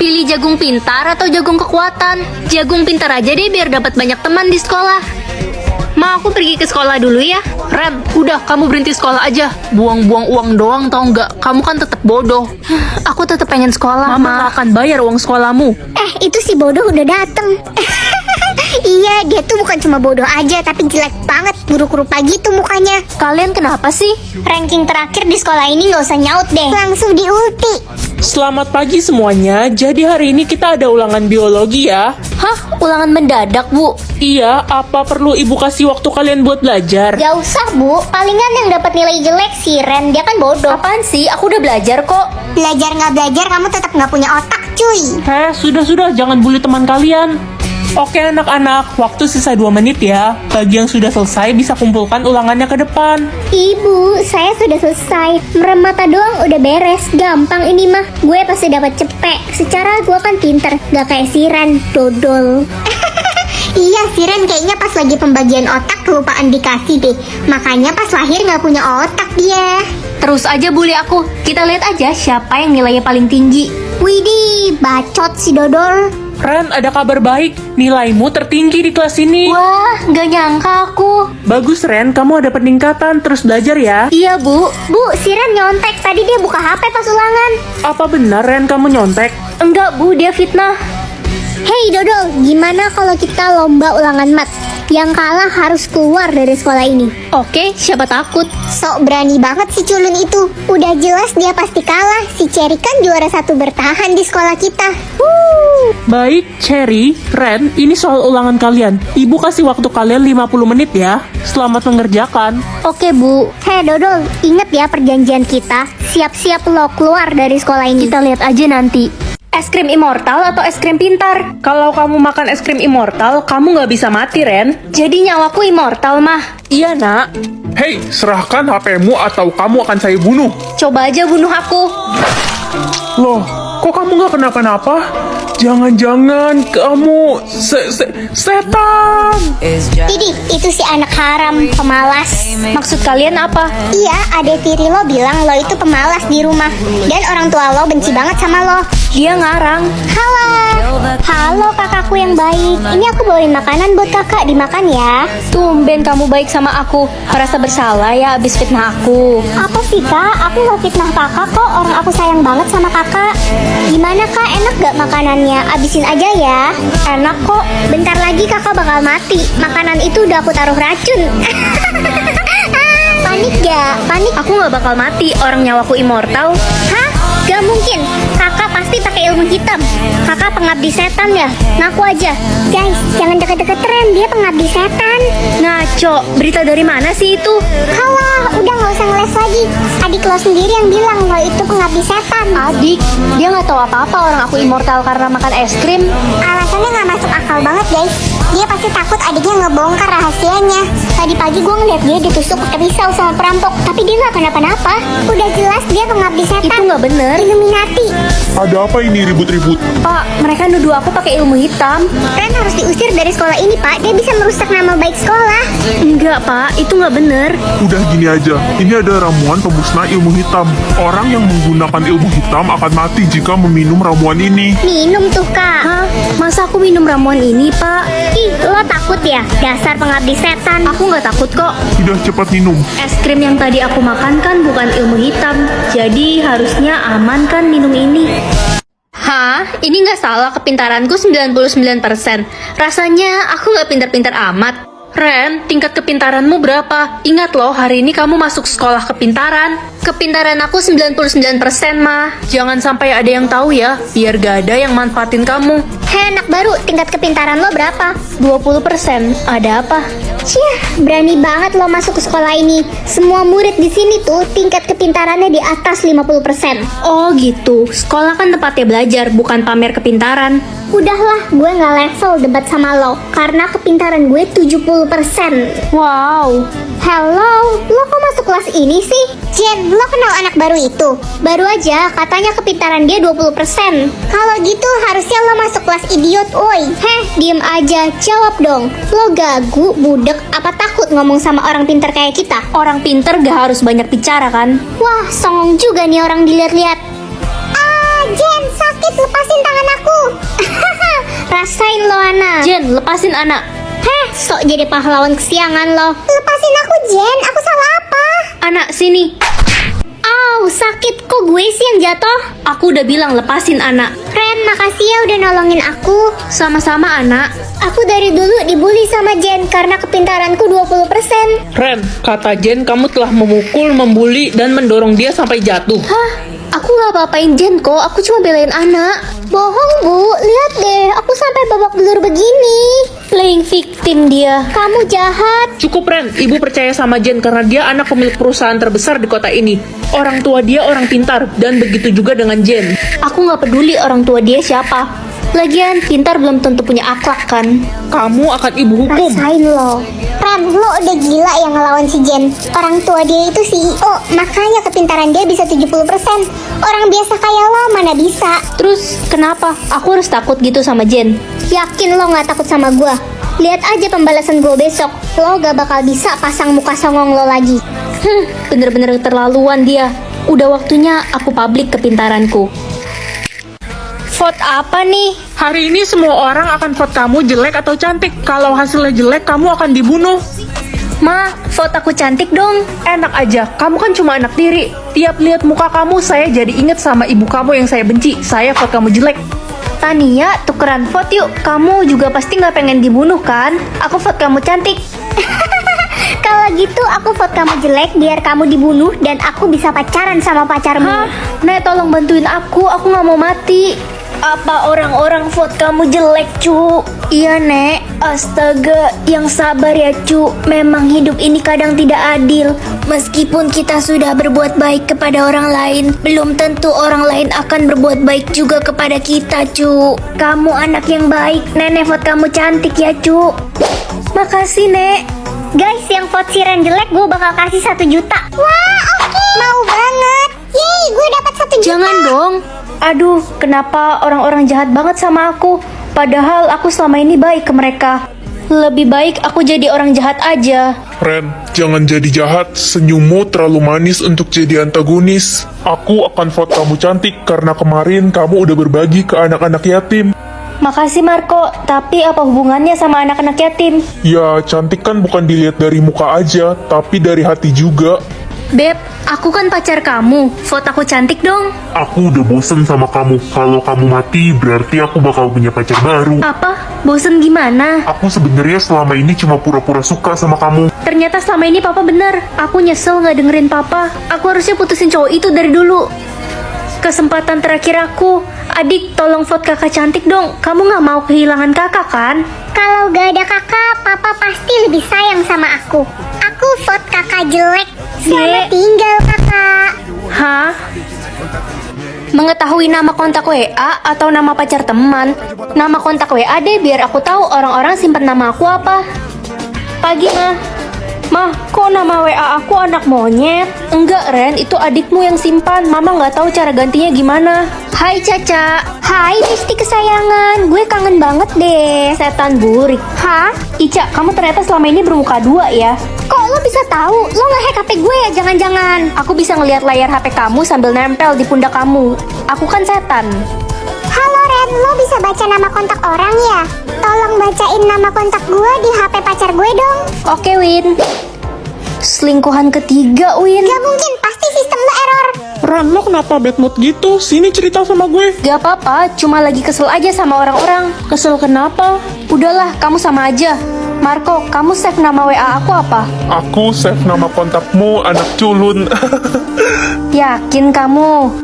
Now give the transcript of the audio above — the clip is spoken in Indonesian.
Pilih jagung pintar atau jagung kekuatan? Jagung pintar aja deh biar dapat banyak teman di sekolah. Ma, aku pergi ke sekolah dulu ya. Ren, udah kamu berhenti sekolah aja. Buang-buang uang doang tau nggak? Kamu kan tetap bodoh. Aku tetap pengen sekolah, Mama nggak akan bayar uang sekolahmu. Itu si bodoh udah dateng. Iya, dia tuh bukan cuma bodoh aja, tapi jelek banget, buruk rupa gitu mukanya. Kalian kenapa sih? Ranking terakhir di sekolah ini nggak usah nyaut deh. Langsung diulti. Selamat pagi semuanya. Jadi hari ini kita ada ulangan biologi ya. Hah? Ulangan mendadak, Bu? Iya, apa perlu ibu kasih waktu kalian buat belajar? Gak usah, Bu. Palingan yang dapat nilai jelek si Ren, dia kan bodoh. Apaan sih? Aku udah belajar kok. Belajar nggak belajar, kamu tetap nggak punya otak, cuy. Sudah, jangan bully teman kalian. Oke anak-anak, waktu sisa 2 menit ya. Bagi yang sudah selesai bisa kumpulkan ulangannya ke depan. Ibu, saya sudah selesai. Merem mata doang udah beres. Gampang ini mah. Gue pasti dapat cepet. Secara gue kan pinter, gak kayak si Ren, dodol. Iya, si Ren kayaknya pas lagi pembagian otak kelupaan dikasih deh. Makanya pas lahir gak punya otak dia. Terus aja bully aku. Kita lihat aja siapa yang nilainya paling tinggi. Widih, bacot si dodol. Ren, ada kabar baik. Nilaimu tertinggi di kelas ini. Wah, nggak nyangka aku. Bagus Ren, kamu ada peningkatan. Terus belajar ya. Iya, Bu. Bu, si Ren nyontek. Tadi dia buka HP pas ulangan. Apa benar Ren kamu nyontek? Enggak, Bu. Dia fitnah. Hei dodol, gimana kalau kita lomba ulangan mat? Yang kalah harus keluar dari sekolah ini. Oke, siapa takut? Sok berani banget si culun itu. Udah jelas dia pasti kalah. Si Cherry kan juara 1 bertahan di sekolah kita. Baik, Cherry, Ren, ini soal ulangan kalian. Ibu kasih waktu kalian 50 menit ya. Selamat mengerjakan. Oke, Bu. Hei dodol, inget ya perjanjian kita. Siap-siap lo keluar dari sekolah ini. Kita lihat aja nanti. Es krim immortal atau es krim pintar? Kalau kamu makan es krim immortal, kamu nggak bisa mati, Ren. Jadi nyawaku immortal, mah. Iya, nak. Hei, serahkan HP-mu atau kamu akan saya bunuh. Coba aja bunuh aku. Loh, kok kamu nggak kenapa-napa? Jangan-jangan kamu setan. Idih, itu si anak haram, pemalas. Maksud kalian apa? Iya, adek tiri lo bilang lo itu pemalas di rumah. Dan orang tua lo benci banget sama lo. Dia ngarang. Halo kakakku yang baik. Ini aku bawain makanan buat kakak, dimakan ya. Tumben kamu baik sama aku. Merasa bersalah ya abis fitnah aku. Apa sih kak? Aku gak fitnah kakak kok. Orang aku sayang banget sama kakak. Gimana kak? Enak gak makanannya? Abisin aja ya. Enak kok. Bentar lagi kakak bakal mati. Makanan itu udah aku taruh racun. Panik gak? Panik? Aku gak bakal mati. Orang nyawaku immortal. Hah? Gak mungkin. Kakak pasti pakai ilmu hitam. Kakak pengabdi setan ya? Ngaku aja. Guys, jangan deket-deket Ren. Dia pengabdi setan. Ngaco. Berita dari mana sih itu? Halah, udah gak usah ngeles lagi. Adik lo sendiri yang bilang lo itu pengabdi setan. Adik, dia nggak tahu apa-apa orang aku immortal karena makan es krim. Alasannya gak masuk akal banget guys. Dia pasti takut adiknya ngebongkar rahasianya. Tadi pagi gue ngeliat dia ditusuk pakai pisau sama perampok, tapi dia gak kenapa-napa. Udah jelas dia pengabdi setan. Itu nggak bener. Illuminati. Ada apa ini ribut-ribut? Pak, mereka nuduh aku pakai ilmu hitam. Ren harus diusir dari sekolah ini pak. Dia bisa merusak nama baik sekolah. Enggak, Pak. Itu nggak bener. Udah gini aja, ini ada ramuan pemusnah ilmu hitam. Orang yang menggunakan ilmu hitam akan mati jika meminum ramuan ini. Minum tuh kak. Hah? Masa aku minum ramuan ini, Pak? Ih, lo takut ya? Dasar pengabdi setan. Aku nggak takut kok. Sudah cepat minum. Es krim yang tadi aku makan kan bukan ilmu hitam. Jadi harusnya aman kan minum ini. Hah? Ini nggak salah kepintaranku 99%. Rasanya aku nggak pintar-pintar amat. Ren, tingkat kepintaranmu berapa? Ingat loh, hari ini kamu masuk sekolah kepintaran. Kepintaran aku 99%, mah. Jangan sampai ada yang tahu ya, biar gak ada yang manfaatin kamu. Hei anak baru, tingkat kepintaran lo berapa? 20%. Ada apa? Ciah, berani banget lo masuk ke sekolah ini. Semua murid di sini tuh tingkat kepintarannya di atas 50%. Oh gitu, sekolah kan tempatnya belajar, bukan pamer kepintaran. Udahlah, gue gak level debat sama lo. Karena kepintaran gue 70%. Wow. Hello, lo kok masuk kelas ini sih? Jen, lo kenal anak baru itu? Baru aja, katanya kepintaran dia 20%. Kalau gitu harusnya lo masuk kelas idiot, oi. Heh, diem aja, jawab dong. Lo gagu, budek, apa takut ngomong sama orang pintar kayak kita? Orang pinter gak harus banyak bicara kan? Wah, songong juga nih orang dilihat-lihat. Ah, Jen, sakit, lepasin tangan aku. Jen, lepasin anak. Heh, sok jadi pahlawan kesiangan lo. Lepasin aku, Jen. Aku salah apa? Anak, sini. Au, sakit. Kok gue sih yang jatuh? Aku udah bilang lepasin anak. Ren, makasih ya udah nolongin aku. Sama-sama anak. Aku dari dulu dibully sama Jen karena kepintaranku 20%. Ren, kata Jen kamu telah memukul, membuli, dan mendorong dia sampai jatuh. Hah? Aku nggak apa-apain Jen kok, aku cuma belain anak. Bohong, Bu. Lihat deh, aku sampai babak belur begini. Playing victim dia. Kamu jahat. Cukup Ren, ibu percaya sama Jen karena dia anak pemilik perusahaan terbesar di kota ini. Orang tua dia orang pintar, dan begitu juga dengan Jen. Aku nggak peduli orang tua dia siapa. Lagian, pintar belum tentu punya akhlak kan? Kamu akan ibu hukum. Rasain lo. Ren, lo udah gila yang ngelawan si Jen. Orang tua dia itu CEO, makanya kepintaran dia bisa 70%. Orang biasa kayak lo mana bisa. Terus, kenapa? Aku harus takut gitu sama Jen? Yakin lo gak takut sama gua? Lihat aja pembalasan gue besok. Lo gak bakal bisa pasang muka songong lo lagi. Bener-bener keterlaluan dia. Udah waktunya aku publik kepintaranku. Vote apa nih? Hari ini semua orang akan vote kamu jelek atau cantik. Kalau hasilnya jelek, kamu akan dibunuh. Ma, vote aku cantik dong. Enak aja, kamu kan cuma anak tiri. Tiap lihat muka kamu, saya jadi inget sama ibu kamu yang saya benci. Saya vote kamu jelek. Tania, tukeran vote yuk. Kamu juga pasti nggak pengen dibunuh kan? Aku vote kamu cantik. Kalau gitu aku vote kamu jelek biar kamu dibunuh dan aku bisa pacaran sama pacarmu. Hah? Nek, tolong bantuin aku nggak mau mati. Apa orang-orang vote kamu jelek, cu? Iya, Nek. Astaga, yang sabar ya, cu. Memang hidup ini kadang tidak adil. Meskipun kita sudah berbuat baik kepada orang lain, belum tentu orang lain akan berbuat baik juga kepada kita, cu. Kamu anak yang baik. Nenek vote kamu cantik ya, cu. Makasih, Nek. Guys, yang vote si Ren jelek gue bakal kasih 1 juta. Wah, oke. Mau banget. Yeay, gue dapat 1 juta. Jangan dong. Aduh, kenapa orang-orang jahat banget sama aku? Padahal aku selama ini baik ke mereka. Lebih baik aku jadi orang jahat aja. Ren, jangan jadi jahat. Senyummu terlalu manis untuk jadi antagonis. Aku akan vote kamu cantik karena kemarin kamu udah berbagi ke anak-anak yatim. Makasih Marco, tapi apa hubungannya sama anak-anak yatim? Ya, cantik kan bukan dilihat dari muka aja, tapi dari hati juga. Beb, aku kan pacar kamu. Vote aku cantik dong. Aku udah bosen sama kamu. Kalau kamu mati, berarti aku bakal punya pacar baru. Apa? Bosen gimana? Aku sebenarnya selama ini cuma pura-pura suka sama kamu. Ternyata selama ini papa bener. Aku nyesel gak dengerin papa. Aku harusnya putusin cowok itu dari dulu. Kesempatan terakhir aku. Adik, tolong vote kakak cantik dong. Kamu gak mau kehilangan kakak kan? Kalau gak ada kakak, papa pasti lebih sayang sama aku. Aku vote kakak jelek. Selamat tinggal kakak. Hah? Mengetahui nama kontak WA atau nama pacar teman? Nama kontak WA deh biar aku tahu orang-orang simpen nama aku apa. Pagi, Mah. Mah, kok nama WA aku anak monyet? Enggak, Ren, itu adikmu yang simpan. Mama nggak tahu cara gantinya gimana. Hai, Caca. Hai Misti kesayangan, gue kangen banget deh. Setan burik. Hah? Ica, kamu ternyata selama ini bermuka dua ya? Kok lo bisa tahu? Lo nge-hack HP gue ya? Jangan-jangan. Aku bisa ngelihat layar HP kamu sambil nempel di pundak kamu. Aku kan setan. Halo Ren, lo bisa baca nama kontak orang ya? Tolong bacain nama kontak gue di HP pacar gue dong. Oke, Win. Selingkuhan ketiga, Win. Gak mungkin, pasti sistem lo error. Ran, lo kenapa bad mood gitu? Sini cerita sama gue. Gak apa-apa, cuma lagi kesel aja sama orang-orang. Kesel kenapa? Udahlah, kamu sama aja. Marco, kamu save nama WA aku apa? Aku save nama kontakmu anak culun. Yakin kamu?